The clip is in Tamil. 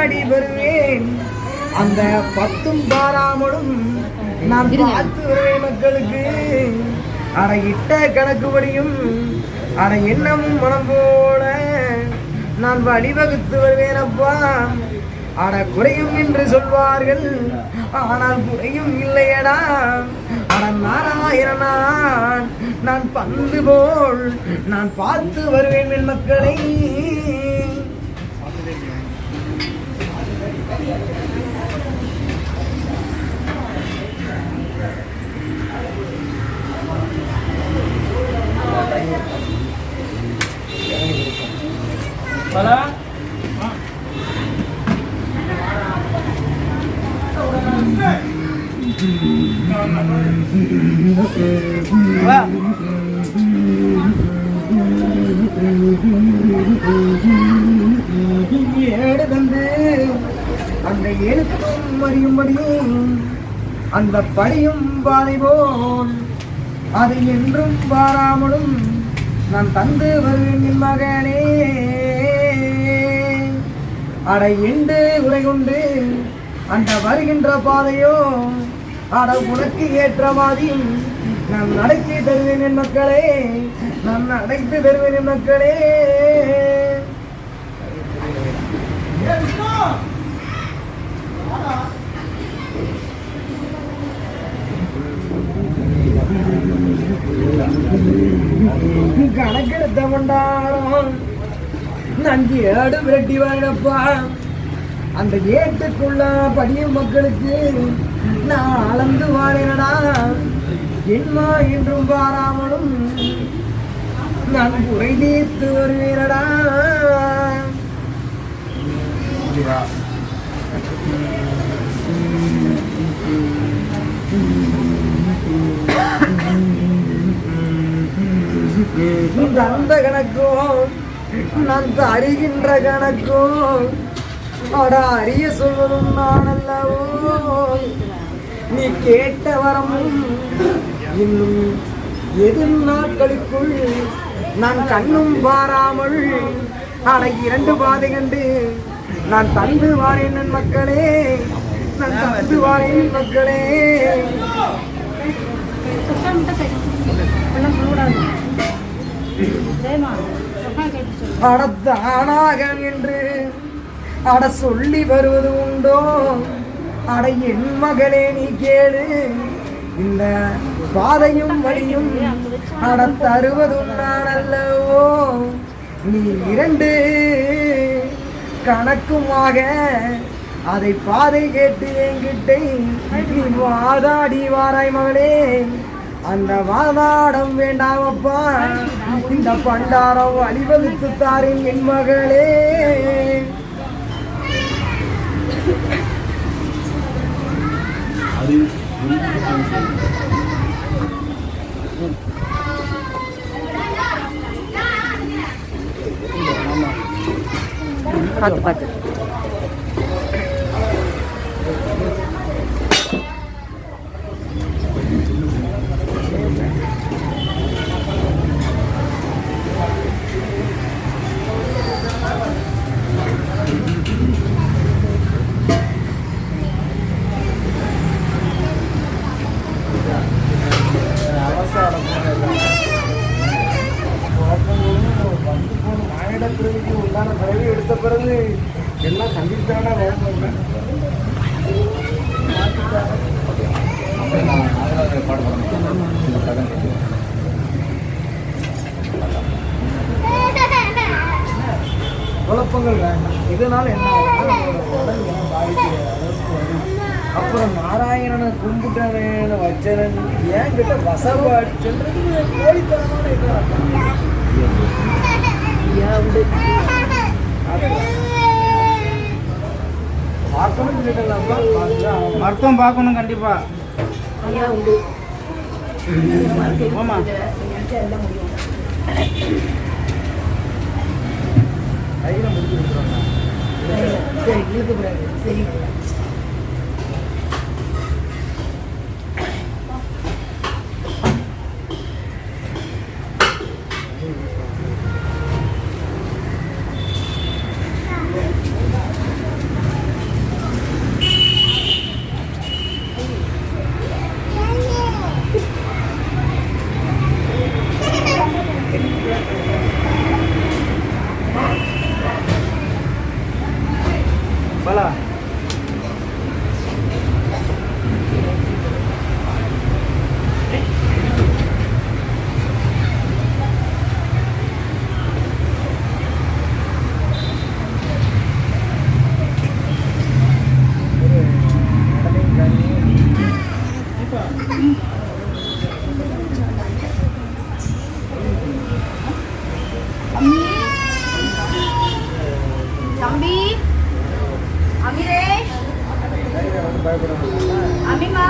வாதாடி வருவேன். அந்த 10 பாராமலும் நான் பார்த்து வருவேன் மக்களுக்கு. அட இட்ட கணக்குபடியும் அட எண்ணமும் மனம் போல நான் வழிவகுத்து வருவேன் அப்பா. அட குறையும் என்று சொல்வார்கள், ஆனால் குறையும் இல்லையடா. அட நாராயணனான் நான் பந்து போல் நான் பார்த்து வருவேன் என் மக்களை. ஏடு தந்து அந்த எழுத்தும் அறியும்படியும் அந்த படியும் பாதை போல் அது என்றும் பாராமலும் நான் தந்து வருவேன் என் மகனே. அட எண்டு உரை கொண்டு அந்த வருகின்ற பாதையோ அட உனக்கு ஏற்ற மாதிரியும் நான் நடத்தி தருவேன் என் மக்களே. நான் நடத்தி தருவேன் என் மக்களே. கணக்கெடுத்த கொண்டாடம் நன்றி ஏடு விரட்டி வாயினப்பா. அந்த ஏட்டுக்குள்ள படியும் மக்களுக்கு நான் அளந்து வாழேனடா. என்மா என்றும் பாராமலும் நான் குறை தீர்த்து வருவேனடா. அந்த கணக்கோ நான் அறிகின்ற கணக்கோ அட அறிய சொல்வதும் நான் அல்லவோ. நீ கேட்ட வரமும் இன்னும் எது நாட்களுக்குள் நான் கண்ணும் பாராமல் அட 2 பாதை கண்டு நான் தந்து வாரேன் என் மக்களே. நான் தந்து வாரேன் என் மக்களே. அடத்தானாக என்று அட சொல்லி வருவது உண்டோ. அட என் மகளே நீ கேளு, இந்த பாதையும் வழியும் அட தருவதும் நான் அல்லவோ. நீ 2 கணக்குமாக அதை பாதை கேட்டு என்கிட்டே நீ வாதாடி வாராய் மகளே. அந்த வாதாடம் வேண்டாமப்பா, இந்த பண்டாரம் அழிவகுத்து தாரின் என் மகளே. பார்த்து பார்த்து உண்டான பிறகு எடுத்த பிறகு எல்லாம் சந்தித்தான குழப்பங்கள் வேண்டாம். இதனால என்ன உடல் பாதிக்கிற அளவுக்கு வரும். அப்புறம் நாராயணனை கும்பிட்டவன் வச்சனன் என்கிட்ட வசப்பாடி சொல்றது கோழித்தனமான மருத்துவம் பார்க்கணும் கண்டிப்பா. கையில முடிச்சு கொடுத்துருவாங்க. சரி இழுக்கப்படாது. சரி பயப்படுறாங்க. அம்மிமா